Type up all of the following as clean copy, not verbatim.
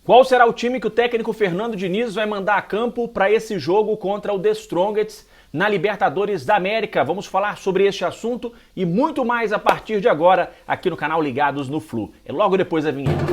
Qual será o time que o técnico Fernando Diniz vai mandar a campo para esse jogo contra o The Strongest na Libertadores da América? Vamos falar sobre este assunto e muito mais a partir de agora aqui no canal Ligados no Flu. É logo depois da vinheta.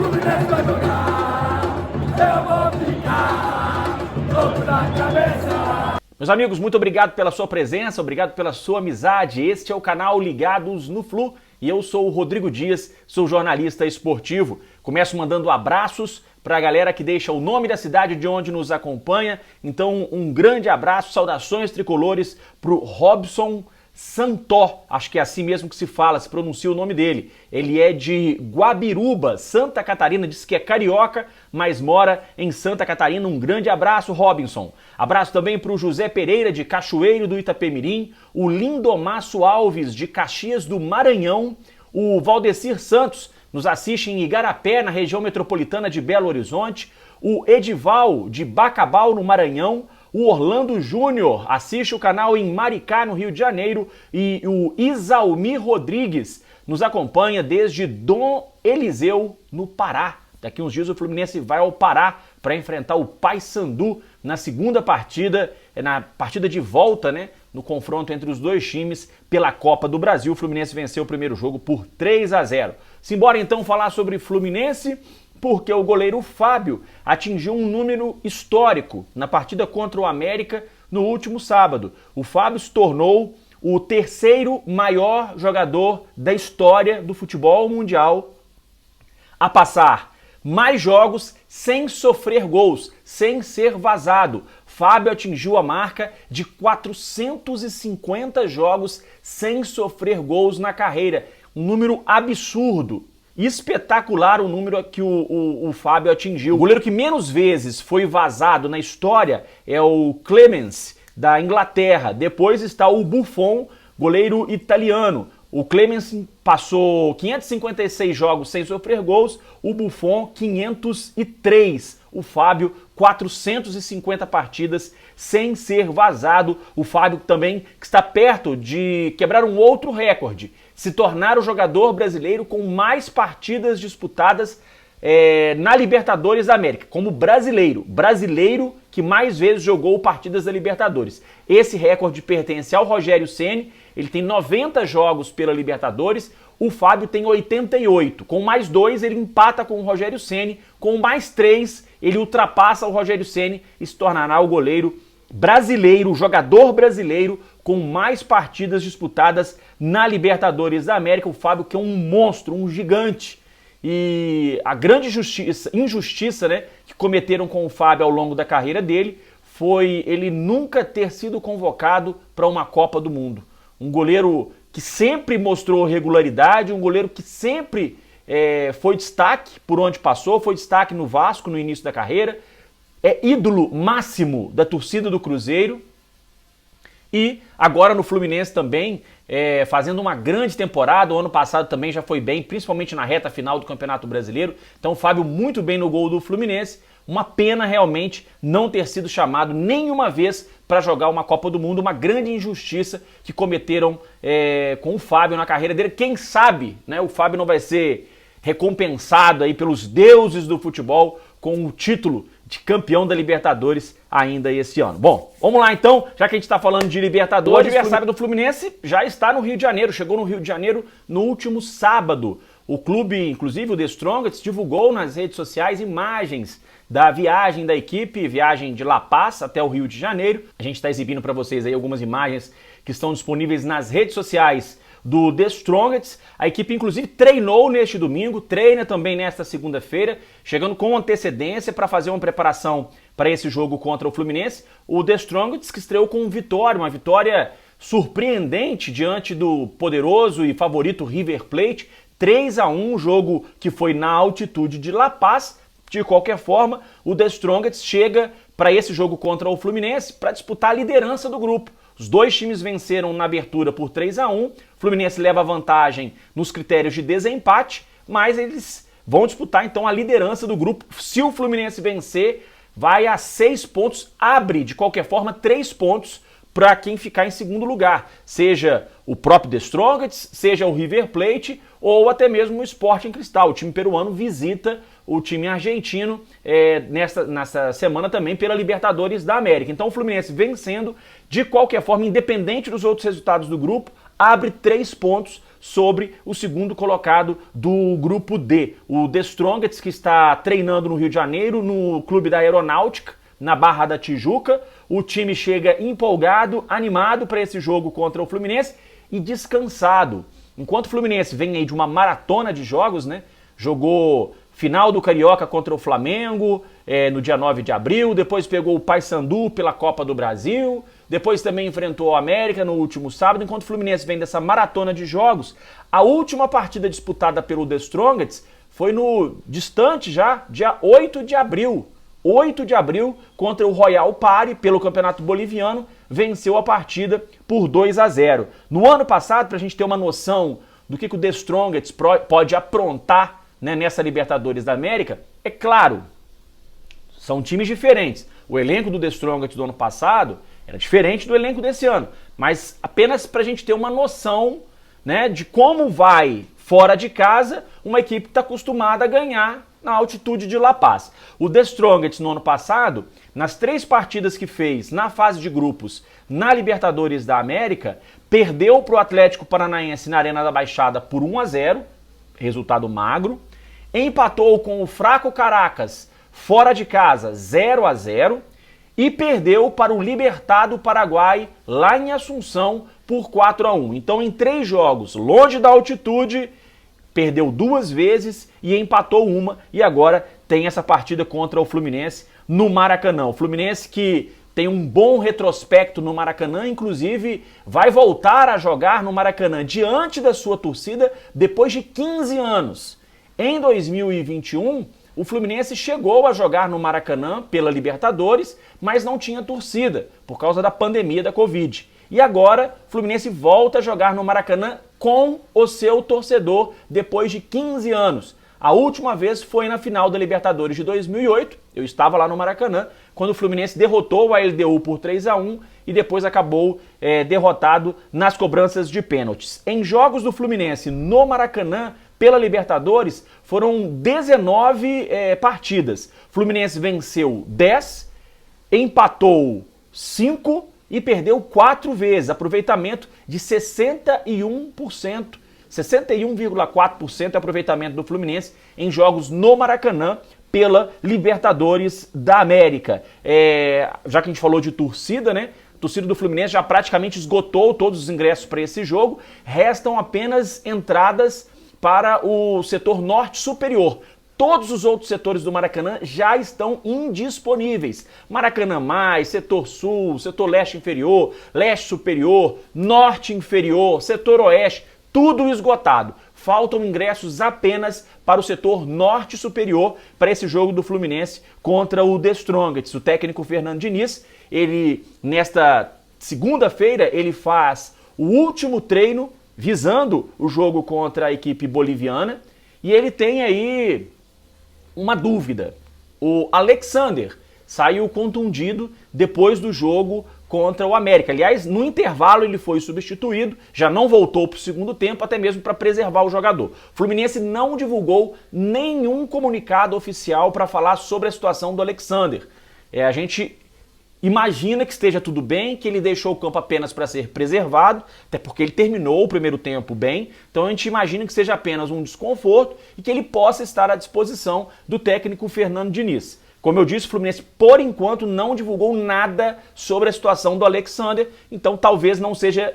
Meus amigos, muito obrigado pela sua presença, obrigado pela sua amizade. Este é o canal Ligados no Flu e eu sou o Rodrigo Dias, sou jornalista esportivo. Começo mandando abraços para a galera que deixa o nome da cidade de onde nos acompanha. Então, um grande abraço, saudações tricolores para o Robson Santó, acho que é assim mesmo que se fala, se pronuncia o nome dele. Ele é de Guabiruba, Santa Catarina, diz que é carioca, mas mora em Santa Catarina. Um grande abraço, Robinson. Abraço também para o José Pereira, de Cachoeiro do Itapemirim, o Lindomaço Alves, de Caxias do Maranhão, o Valdecir Santos, nos assiste em Igarapé, na região metropolitana de Belo Horizonte, o Edival, de Bacabal, no Maranhão, o Orlando Júnior assiste o canal em Maricá, no Rio de Janeiro, e o Isalmir Rodrigues nos acompanha desde Dom Eliseu, no Pará. Daqui uns dias o Fluminense vai ao Pará para enfrentar o Paysandu na segunda partida, na partida de volta, né? No confronto entre os dois times pela Copa do Brasil. O Fluminense venceu o primeiro jogo por 3-0. Simbora então falar sobre Fluminense, porque o goleiro Fábio atingiu um número histórico na partida contra o América no último sábado. O Fábio se tornou o terceiro maior jogador da história do futebol mundial a passar mais jogos sem sofrer gols, sem ser vazado. Fábio atingiu a marca de 450 jogos sem sofrer gols na carreira. Um número absurdo. Espetacular o número que o Fábio atingiu. O goleiro que menos vezes foi vazado na história é o Clemens, da Inglaterra. Depois está o Buffon, goleiro italiano. O Clemens passou 556 jogos sem sofrer gols, o Buffon 503. O Fábio 450 partidas sem ser vazado. O Fábio também que está perto de quebrar um outro recorde, se tornar o jogador brasileiro com mais partidas disputadas na Libertadores da América, como brasileiro que mais vezes jogou partidas da Libertadores. Esse recorde pertence ao Rogério Ceni, ele tem 90 jogos pela Libertadores, o Fábio tem 88. Com mais 2 ele empata com o Rogério Ceni, com mais 3 ele ultrapassa o Rogério Ceni e se tornará o goleiro brasileiro, o jogador brasileiro com mais partidas disputadas na Libertadores da América. O Fábio, que é um monstro, um gigante. E a grande injustiça, né, que cometeram com o Fábio ao longo da carreira dele foi ele nunca ter sido convocado para uma Copa do Mundo. Um goleiro que sempre mostrou regularidade, um goleiro que sempre foi destaque por onde passou, foi destaque no Vasco no início da carreira, é ídolo máximo da torcida do Cruzeiro e agora no Fluminense também, fazendo uma grande temporada. O ano passado também já foi bem, principalmente na reta final do Campeonato Brasileiro. Então o Fábio muito bem no gol do Fluminense. Uma pena realmente não ter sido chamado nenhuma vez para jogar uma Copa do Mundo. Uma grande injustiça que cometeram com o Fábio na carreira dele. Quem sabe, né, o Fábio não vai ser recompensado aí pelos deuses do futebol com o título de campeão da Libertadores ainda esse ano. Bom, vamos lá então, já que a gente está falando de Libertadores, o adversário do Fluminense já está no Rio de Janeiro, chegou no Rio de Janeiro no último sábado. O clube, inclusive o The Strongest, divulgou nas redes sociais imagens da viagem da equipe, viagem de La Paz até o Rio de Janeiro. A gente está exibindo para vocês aí algumas imagens que estão disponíveis nas redes sociais do The Strongest. A equipe inclusive treinou neste domingo, treina também nesta segunda-feira, chegando com antecedência para fazer uma preparação para esse jogo contra o Fluminense. O The Strongest que estreou com vitória, uma vitória surpreendente diante do poderoso e favorito River Plate, 3-1, jogo que foi na altitude de La Paz. De qualquer forma, o The Strongest chega para esse jogo contra o Fluminense para disputar a liderança do grupo. Os dois times venceram na abertura por 3-1, o Fluminense leva vantagem nos critérios de desempate, mas eles vão disputar então a liderança do grupo. Se o Fluminense vencer, vai a 6 pontos, abre de qualquer forma 3 pontos para quem ficar em segundo lugar, seja o próprio The Strongest, seja o River Plate ou até mesmo o Sporting Cristal. O time peruano visita o time argentino nessa semana também pela Libertadores da América. Então o Fluminense vencendo, de qualquer forma, independente dos outros resultados do grupo, abre 3 pontos sobre o segundo colocado do grupo D. O The Strongest, que está treinando no Rio de Janeiro, no Clube da Aeronáutica, na Barra da Tijuca. O time chega empolgado, animado para esse jogo contra o Fluminense e descansado. Enquanto o Fluminense vem aí de uma maratona de jogos, né? Jogou final do Carioca contra o Flamengo no dia 9 de abril, depois pegou o Paysandu pela Copa do Brasil, depois também enfrentou o América no último sábado. Enquanto o Fluminense vem dessa maratona de jogos, a última partida disputada pelo The Strongest foi no distante já, dia 8 de abril. 8 de abril, contra o Royal Pari, pelo Campeonato Boliviano, venceu a partida por 2-0. No ano passado, para a gente ter uma noção do que o The Strongest pode aprontar, né, nessa Libertadores da América, é claro, são times diferentes. O elenco do The Strongest do ano passado era diferente do elenco desse ano, mas apenas para a gente ter uma noção, né, de como vai, fora de casa, uma equipe que está acostumada a ganhar na altitude de La Paz. O The Strongest no ano passado, nas 3 partidas que fez na fase de grupos na Libertadores da América, perdeu para o Atlético Paranaense na Arena da Baixada por 1-0, resultado magro, empatou com o fraco Caracas fora de casa 0-0 e perdeu para o Libertad do Paraguai lá em Assunção por 4-1. Então, em 3 jogos, longe da altitude, perdeu 2 vezes e empatou uma, e agora tem essa partida contra o Fluminense no Maracanã. O Fluminense que tem um bom retrospecto no Maracanã, inclusive vai voltar a jogar no Maracanã diante da sua torcida depois de 15 anos. Em 2021, o Fluminense chegou a jogar no Maracanã pela Libertadores, mas não tinha torcida por causa da pandemia da Covid. E agora, o Fluminense volta a jogar no Maracanã com o seu torcedor depois de 15 anos. A última vez foi na final da Libertadores de 2008, eu estava lá no Maracanã, quando o Fluminense derrotou a LDU por 3-1 e depois acabou derrotado nas cobranças de pênaltis. Em jogos do Fluminense no Maracanã, pela Libertadores, foram 19 partidas. O Fluminense venceu 10, empatou 5 e perdeu 4 vezes, aproveitamento de 61%, 61,4% é aproveitamento do Fluminense em jogos no Maracanã pela Libertadores da América. Já que a gente falou de torcida, né? A torcida do Fluminense já praticamente esgotou todos os ingressos para esse jogo, restam apenas entradas para o setor norte superior. Todos os outros setores do Maracanã já estão indisponíveis. Maracanã mais, setor sul, setor leste inferior, leste superior, norte inferior, setor oeste, tudo esgotado. Faltam ingressos apenas para o setor norte superior para esse jogo do Fluminense contra o The Strongest. O técnico Fernando Diniz, ele nesta segunda-feira, ele faz o último treino visando o jogo contra a equipe boliviana e ele tem aí uma dúvida. O Alexander saiu contundido depois do jogo contra o América. Aliás, no intervalo ele foi substituído, já não voltou para o segundo tempo, até mesmo para preservar o jogador. O Fluminense não divulgou nenhum comunicado oficial para falar sobre a situação do Alexander. A gente imagina que esteja tudo bem, que ele deixou o campo apenas para ser preservado, até porque ele terminou o primeiro tempo bem, então a gente imagina que seja apenas um desconforto e que ele possa estar à disposição do técnico Fernando Diniz. Como eu disse, o Fluminense, por enquanto, não divulgou nada sobre a situação do Alexander, então talvez não seja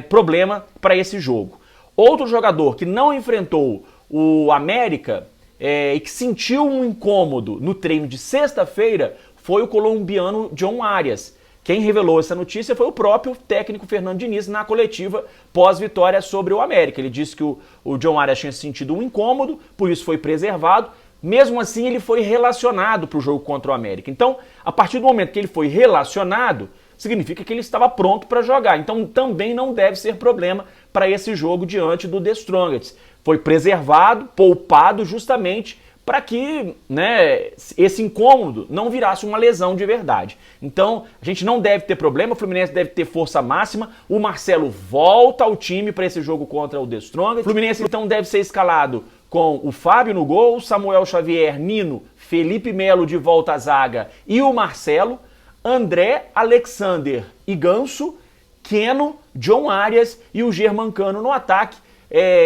problema para esse jogo. Outro jogador que não enfrentou o América e que sentiu um incômodo no treino de sexta-feira foi o colombiano John Arias. Quem revelou essa notícia foi o próprio técnico Fernando Diniz na coletiva pós-vitória sobre o América. Ele disse que o John Arias tinha sentido um incômodo, por isso foi preservado. Mesmo assim, ele foi relacionado para o jogo contra o América. Então, a partir do momento que ele foi relacionado, significa que ele estava pronto para jogar. Então, também não deve ser problema para esse jogo diante do The Strongest. Foi preservado, poupado justamente para que, né, esse incômodo não virasse uma lesão de verdade. Então, a gente não deve ter problema, o Fluminense deve ter força máxima, o Marcelo volta ao time para esse jogo contra o The Strongest. O Fluminense, então, deve ser escalado com o Fábio no gol, Samuel Xavier, Nino, Felipe Melo de volta à zaga e o Marcelo, André, Alexander e Ganso, Keno, John Arias e o Germancano no ataque,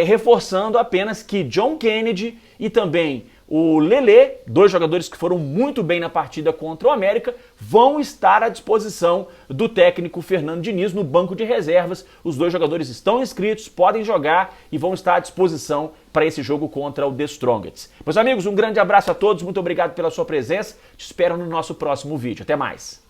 reforçando apenas que John Kennedy e também o Lelê, dois jogadores que foram muito bem na partida contra o América, vão estar à disposição do técnico Fernando Diniz no banco de reservas. Os dois jogadores estão inscritos, podem jogar e vão estar à disposição para esse jogo contra o The Strongest. Meus amigos, um grande abraço a todos, muito obrigado pela sua presença, te espero no nosso próximo vídeo. Até mais!